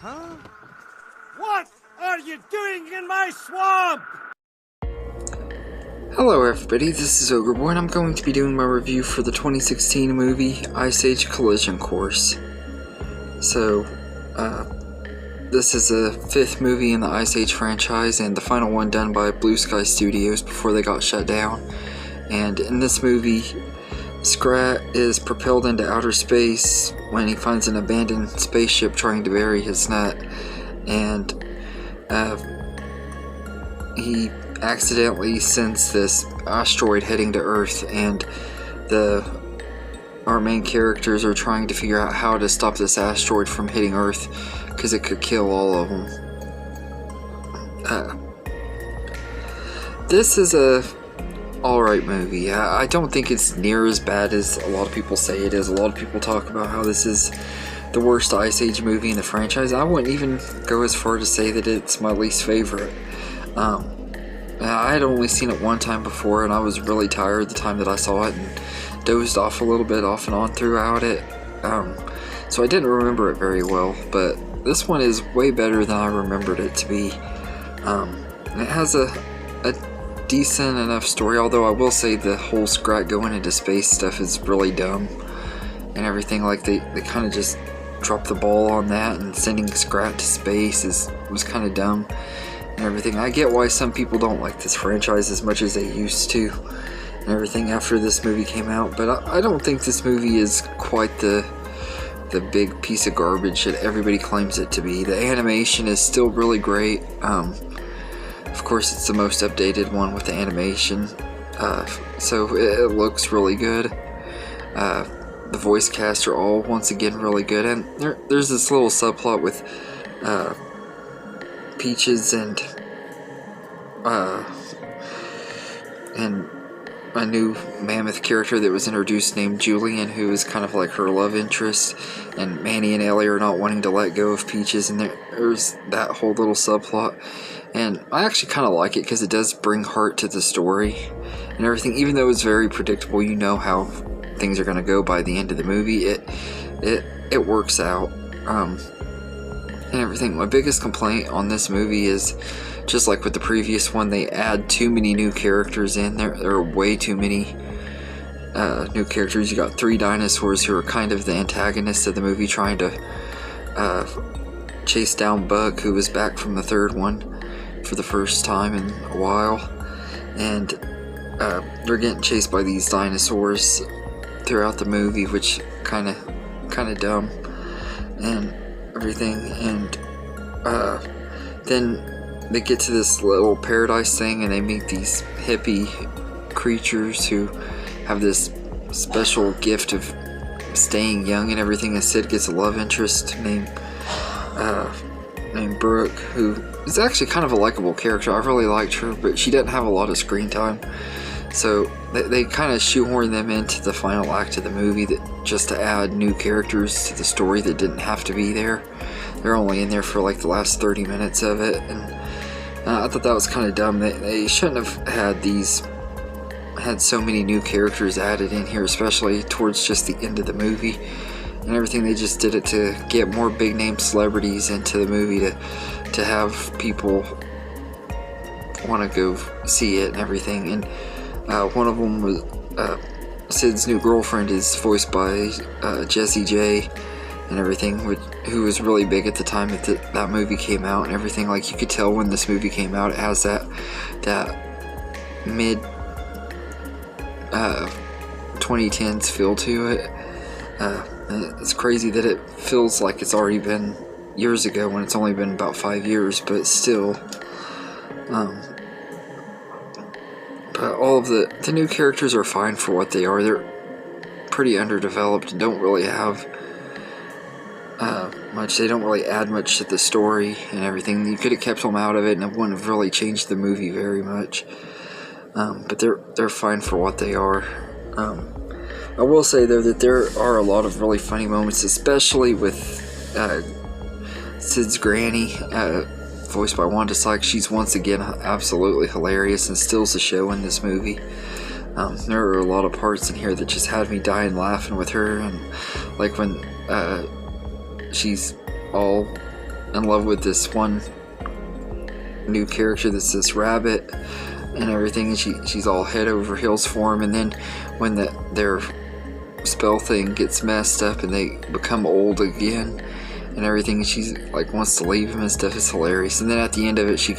Huh? What are you doing in my swamp? Hello everybody, this is Ogre Boy and I'm going to be doing my review for the 2016 movie Ice Age Collision Course. So, this is the 5th movie in the Ice Age franchise and the final one done by Blue Sky Studios before they got shut down. And in this movie, Scrat is propelled into outer space when he finds an abandoned spaceship trying to bury his nut, and he accidentally sends this asteroid heading to Earth, and our main characters are trying to figure out how to stop this asteroid from hitting Earth because it could kill all of them. This is a alright movie. I don't think it's near as bad as a lot of people say it is. A lot of people talk about how this is the worst Ice Age movie in the franchise. I wouldn't even go as far to say that it's my least favorite. I had only seen it one time before and I was really tired the time that I saw it and dozed off a little bit off and on throughout it. So I didn't remember it very well, but this one is way better than I remembered it to be. It has a decent enough story, although I will say the whole Scrat going into space stuff is really dumb and everything. Like they kind of just dropped the ball on that, and sending Scrat to space was kind of dumb and everything. I get why some people don't like this franchise as much as they used to and everything after this movie came out, but I don't think this movie is quite the big piece of garbage that everybody claims it to be. The animation is still really great. Of course, it's the most updated one with the animation, so it looks really good. The voice cast are all once again really good, and there's this little subplot with Peaches and a new mammoth character that was introduced named Julian, who is kind of like her love interest, and Manny and Ellie are not wanting to let go of Peaches, and there's that whole little subplot. And I actually kind of like it because it does bring heart to the story and everything. Even though it's very predictable, you know how things are going to go by the end of the movie. It works out and everything. My biggest complaint on this movie is, just like with the previous one, they add too many new characters in. There are way too many new characters. You got 3 dinosaurs who are kind of the antagonists of the movie, trying to chase down Buck, who was back from the 3rd one for the first time in a while, and they're getting chased by these dinosaurs throughout the movie, which kind of dumb and everything. And then they get to this little paradise thing and they meet these hippie creatures who have this special gift of staying young and everything, and Sid gets a love interest named Brooke, who is actually kind of a likable character. I really liked her, but she didn't have a lot of screen time, so they kind of shoehorn them into the final act of the movie just to add new characters to the story that didn't have to be there. They're only in there for like the last 30 minutes of it, and I thought that was kind of dumb. They shouldn't have had so many new characters added in here, especially towards just the end of the movie and everything. They just did it to get more big name celebrities into the movie to have people want to go see it and everything. And one of them was Sid's new girlfriend is voiced by Jessie J and everything, who was really big at the time that movie came out and everything. Like, you could tell when this movie came out, it has that mid 2010s feel to it. It's crazy that it feels like it's already been years ago when it's only been about 5 years, but still. But all of the new characters are fine for what they are. They're pretty underdeveloped and don't really have much. They don't really add much to the story and everything. You could have kept them out of it and it wouldn't have really changed the movie very much. But they're fine for what they are. I will say though that there are a lot of really funny moments, especially with Sid's granny, voiced by Wanda Sykes. She's once again absolutely hilarious and steals the show in this movie. There are a lot of parts in here that just had me dying laughing with her, and like when she's all in love with this one new character that's this rabbit and everything, and she's all head over heels for him. And then when their spell thing gets messed up and they become old again and everything, she's like wants to leave him and stuff. Is hilarious. And then at the end of it, she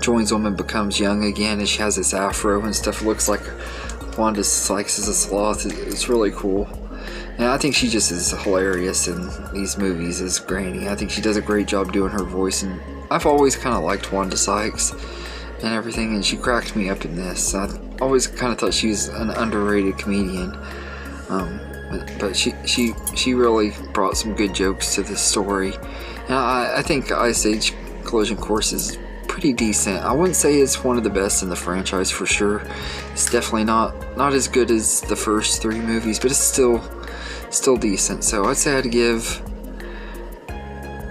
joins them and becomes young again, and she has this afro and stuff. It looks like Wanda Sykes is a sloth. It's really cool. And I think she just is hilarious in these movies as Granny. I think she does a great job doing her voice, and I've always kind of liked Wanda Sykes and everything, and she cracked me up in this. I always kind of thought she was an underrated comedian, but she really brought some good jokes to this story. And I think Ice Age Collision Course is pretty decent. I wouldn't say it's one of the best in the franchise for sure. It's definitely not as good as the first 3 movies, but it's still decent. So I'd say I'd give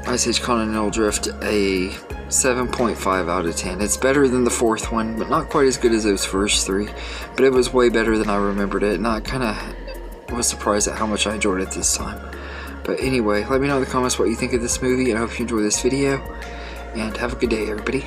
Ice Age Continental Drift a 7.5 out of 10. It's better than the 4th one, but not quite as good as those first 3. But it was way better than I remembered it, and I kind of was surprised at how much I enjoyed it this time. But anyway, let me know in the comments what you think of this movie, and I hope you enjoy this video. And have a good day, everybody.